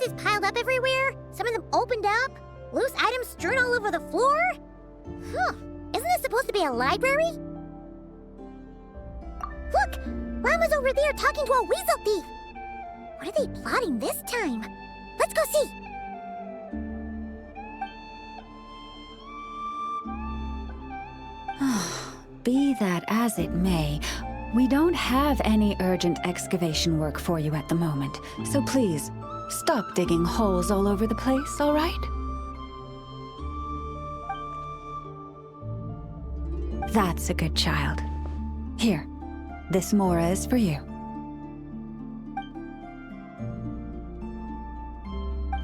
boxes piled up everywhere, some of them opened up, loose items strewn all over the floor? Huh, isn't this supposed to be a library? Look, Llama's over there talking to a weasel thief. What are they plotting this time? Let's go see. Be that as it may, we don't have any urgent excavation work for you at the moment, so please, stop digging holes all over the place, all right? That's a good child. Here, this Mora is for you.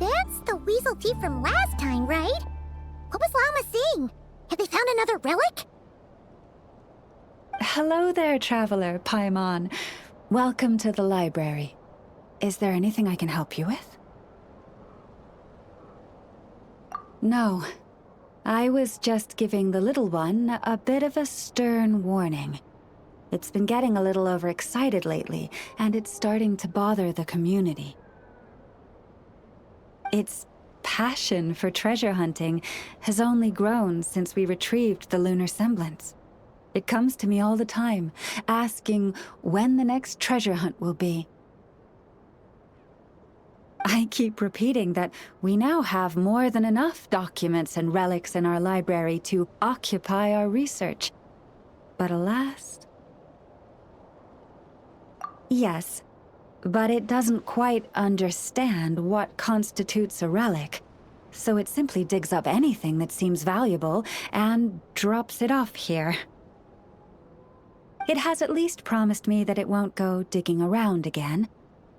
That's the weasel thief from last time, right? What was Llama saying? Have they found another relic? Hello there, traveler, Paimon. Welcome to the library. Is there anything I can help you with? No. I was just giving the little one a bit of a stern warning. It's been getting a little overexcited lately, and it's starting to bother the community. Its passion for treasure hunting has only grown since we retrieved the lunar semblance. It comes to me all the time, asking when the next treasure hunt will be. I keep repeating that we now have more than enough documents and relics in our library to occupy our research. But alas... Yes, but it doesn't quite understand what constitutes a relic, so it simply digs up anything that seems valuable and drops it off here. It has at least promised me that it won't go digging around again,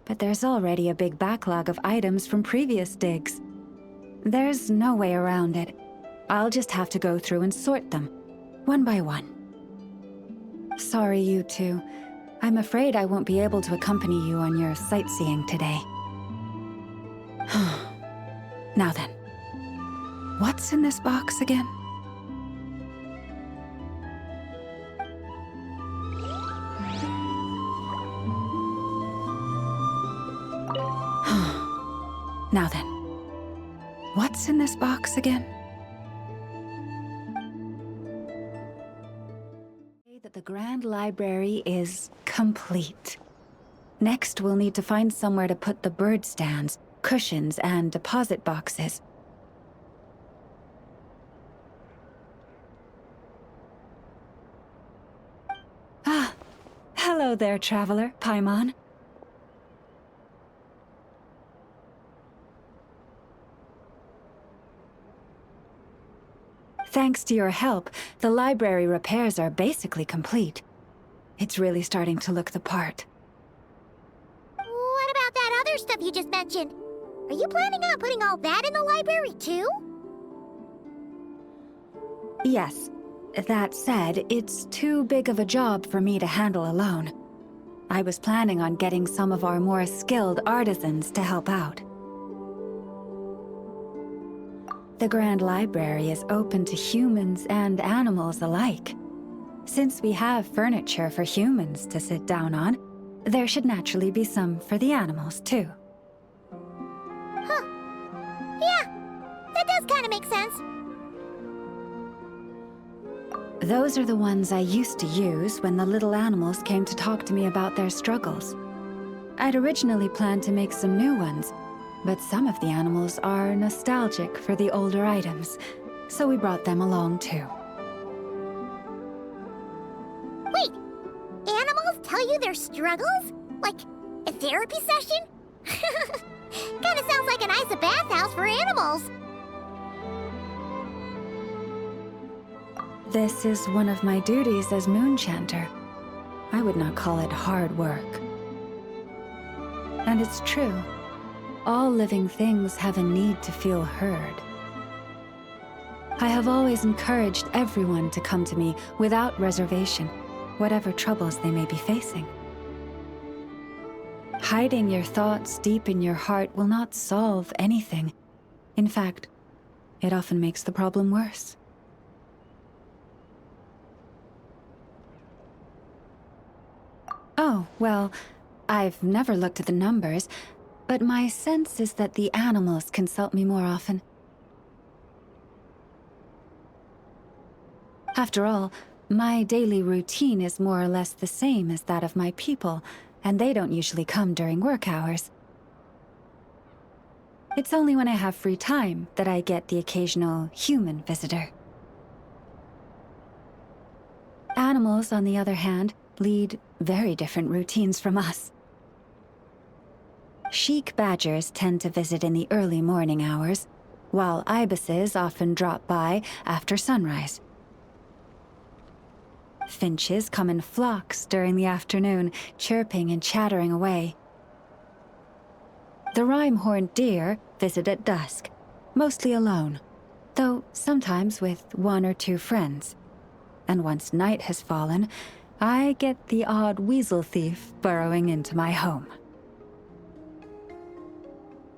but there's already a big backlog of items from previous digs. There's no way around it. I'll just have to go through and sort them, one by one. Sorry, you two. I'm afraid I won't be able to accompany you on your sightseeing today. Now then, what's in this box again? Now then, what's in this box again? That the Grand Library is complete. Next, we'll need to find somewhere to put the bird stands, cushions, and deposit boxes. Ah, hello there, traveler, Paimon. Thanks to your help, the library repairs are basically complete. It's really starting to look the part. What about that other stuff you just mentioned? Are you planning on putting all that in the library too? Yes. That said, it's too big of a job for me to handle alone. I was planning on getting some of our more skilled artisans to help out. The Grand Library is open to humans and animals alike. Since we have furniture for humans to sit down on, there should naturally be some for the animals, too. Huh. Yeah, that does kind of make sense. Those are the ones I used to use when the little animals came to talk to me about their struggles. I'd originally planned to make some new ones, but some of the animals are nostalgic for the older items, so we brought them along too. Wait, animals tell you their struggles? Like a therapy session? Kinda sounds like a nice bathhouse for animals. This is one of my duties as Moonchanter. I would not call it hard work. And it's true. All living things have a need to feel heard. I have always encouraged everyone to come to me without reservation, whatever troubles they may be facing. Hiding your thoughts deep in your heart will not solve anything. In fact, it often makes the problem worse. Oh, well, I've never looked at the numbers, but my sense is that the animals consult me more often. After all, my daily routine is more or less the same as that of my people, and they don't usually come during work hours. It's only when I have free time that I get the occasional human visitor. Animals, on the other hand, lead very different routines from us. Chic badgers tend to visit in the early morning hours, while ibises often drop by after sunrise. Finches come in flocks during the afternoon, chirping and chattering away. The rhyme-horned deer visit at dusk, mostly alone, though sometimes with one or two friends. And once night has fallen, I get the odd weasel thief burrowing into my home.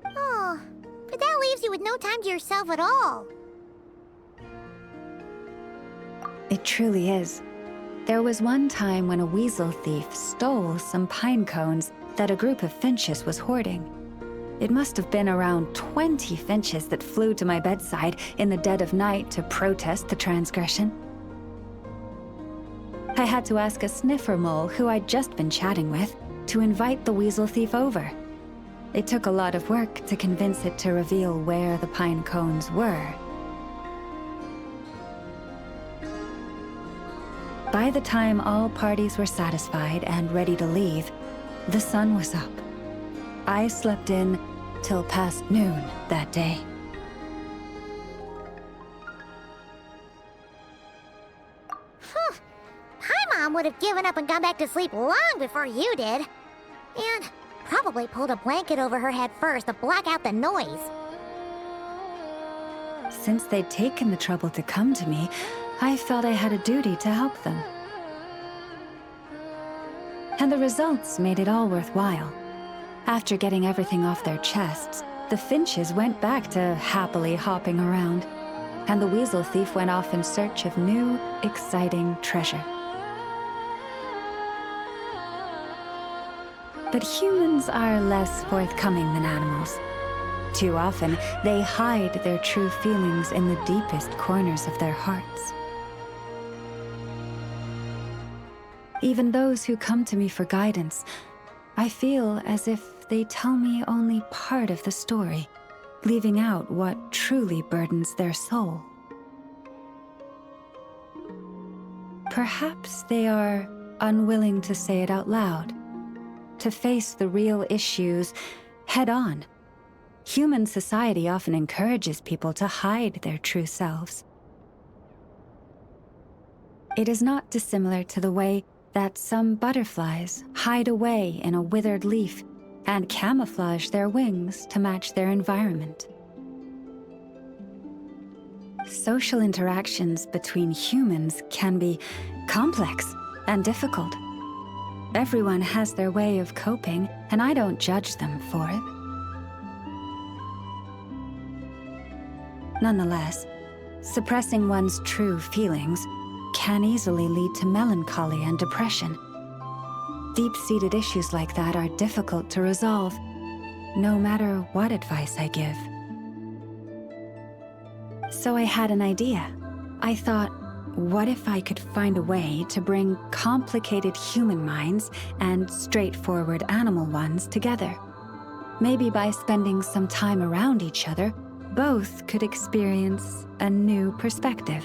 Oh, but that leaves you with no time to yourself at all. It truly is. There was one time when a weasel thief stole some pine cones that a group of finches was hoarding. It must have been around 20 finches that flew to my bedside in the dead of night to protest the transgression. I had to ask a sniffer mole who I'd just been chatting with to invite the weasel thief over. It took a lot of work to convince it to reveal where the pine cones were. By the time all parties were satisfied and ready to leave, the sun was up. I slept in till past noon that day. My mom would have given up and gone back to sleep long before you did. And probably pulled a blanket over her head first to block out the noise. Since they'd taken the trouble to come to me, I felt I had a duty to help them. And the results made it all worthwhile. After getting everything off their chests, the finches went back to happily hopping around, and the weasel thief went off in search of new, exciting treasure. But humans are less forthcoming than animals. Too often, they hide their true feelings in the deepest corners of their hearts. Even those who come to me for guidance, I feel as if they tell me only part of the story, leaving out what truly burdens their soul. Perhaps they are unwilling to say it out loud, to face the real issues head on. Human society often encourages people to hide their true selves. It is not dissimilar to the way that some butterflies hide away in a withered leaf and camouflage their wings to match their environment. Social interactions between humans can be complex and difficult. Everyone has their way of coping, and I don't judge them for it. Nonetheless, suppressing one's true feelings can easily lead to melancholy and depression. Deep-seated issues like that are difficult to resolve, no matter what advice I give. So I had an idea. I thought, what if I could find a way to bring complicated human minds and straightforward animal ones together? Maybe by spending some time around each other, both could experience a new perspective.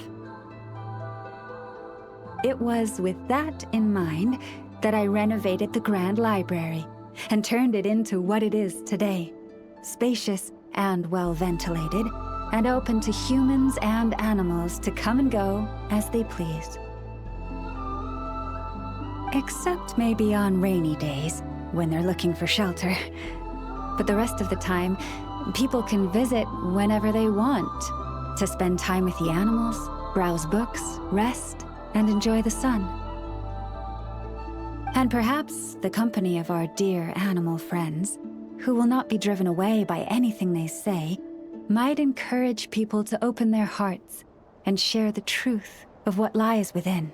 It was with that in mind that I renovated the Grand Library and turned it into what it is today, spacious and well-ventilated, and open to humans and animals to come and go as they please. Except maybe on rainy days, when they're looking for shelter. But the rest of the time, people can visit whenever they want, to spend time with the animals, browse books, rest, and enjoy the sun. And perhaps the company of our dear animal friends, who will not be driven away by anything they say, might encourage people to open their hearts and share the truth of what lies within.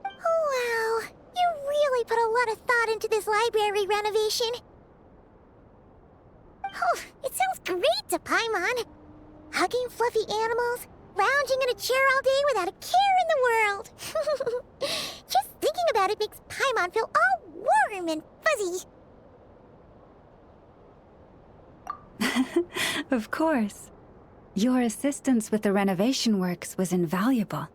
Wow, you really put a lot of thought lot into this library renovation. Oh, it sounds great to Paimon. Hugging fluffy animals, lounging in a chair all day without a care in the world. Just thinking about it makes Paimon feel all warm and fuzzy. Of course. Your assistance with the renovation works was invaluable.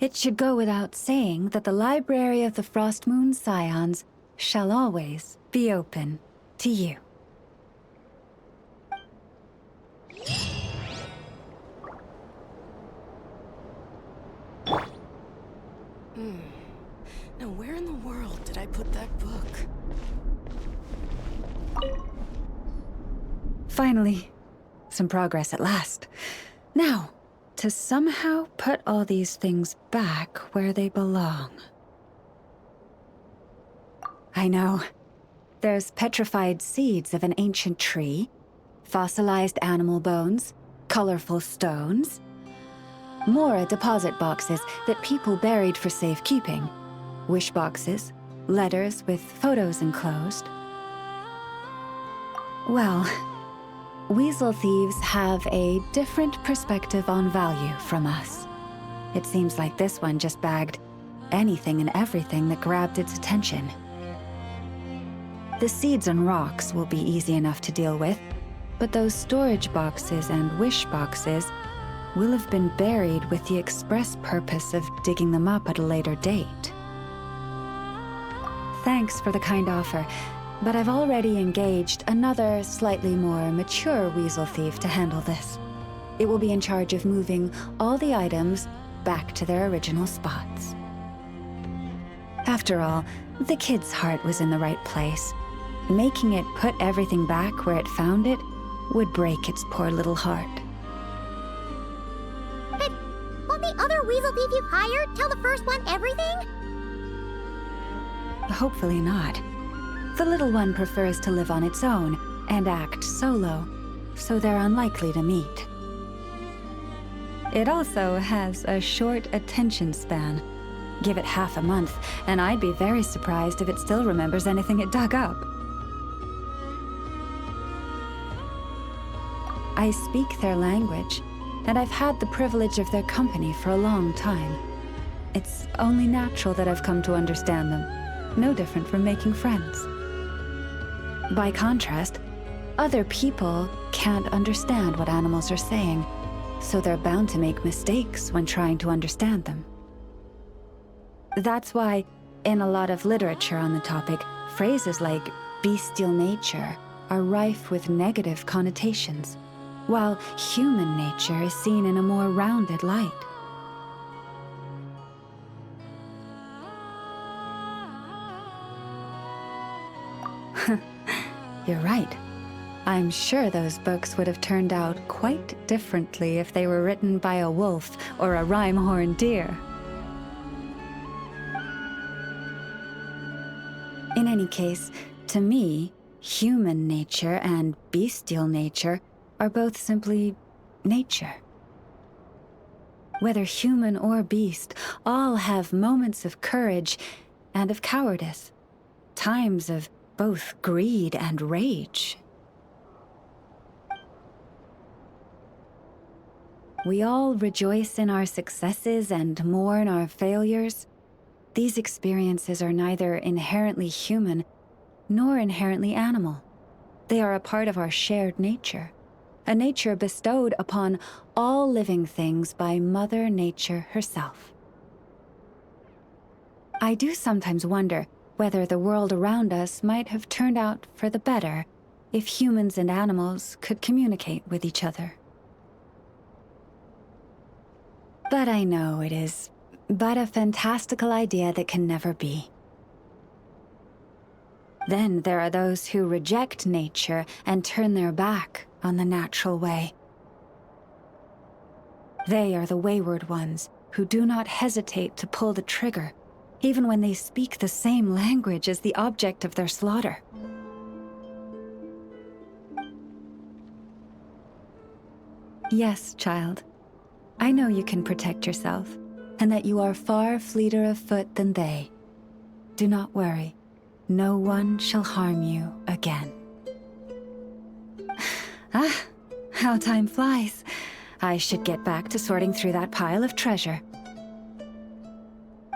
It should go without saying that the Library of the Frostmoon Scions shall always be open to you. Now where in the world did I put that book? Finally, some progress at last. Now, to somehow put all these things back where they belong. I know. There's petrified seeds of an ancient tree, fossilized animal bones, colorful stones, more deposit boxes that people buried for safekeeping, wish boxes, letters with photos enclosed. Well, weasel thieves have a different perspective on value from us. It seems like this one just bagged anything and everything that grabbed its attention. The seeds and rocks will be easy enough to deal with, but those storage boxes and wish boxes will have been buried with the express purpose of digging them up at a later date. Thanks for the kind offer, but I've already engaged another slightly more mature weasel thief to handle this. It will be in charge of moving all the items back to their original spots. After all, the kid's heart was in the right place. Making it put everything back where it found it would break its poor little heart. But won't the other weasel thief you hired tell the first one everything? Hopefully not. The little one prefers to live on its own and act solo, so they're unlikely to meet. It also has a short attention span. Give it half a month, and I'd be very surprised if it still remembers anything it dug up. I speak their language, and I've had the privilege of their company for a long time. It's only natural that I've come to understand them, no different from making friends. By contrast, other people can't understand what animals are saying, so they're bound to make mistakes when trying to understand them. That's why, in a lot of literature on the topic, phrases like bestial nature are rife with negative connotations, while human nature is seen in a more rounded light. You're right. I'm sure those books would have turned out quite differently if they were written by a wolf or a rhyme-horned deer. In any case, to me, human nature and bestial nature are both simply nature. Whether human or beast, all have moments of courage and of cowardice, times of both greed and rage. We all rejoice in our successes and mourn our failures. These experiences are neither inherently human nor inherently animal. They are a part of our shared nature, a nature bestowed upon all living things by Mother Nature herself. I do sometimes wonder whether the world around us might have turned out for the better if humans and animals could communicate with each other. But I know it is but a fantastical idea that can never be. Then there are those who reject nature and turn their back on the natural way. They are the wayward ones who do not hesitate to pull the trigger, even when they speak the same language as the object of their slaughter. Yes, child. I know you can protect yourself, and that you are far fleeter of foot than they. Do not worry. No one shall harm you again. Ah, how time flies. I should get back to sorting through that pile of treasure.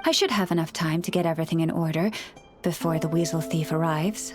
I should have enough time to get everything in order before the weasel thief arrives.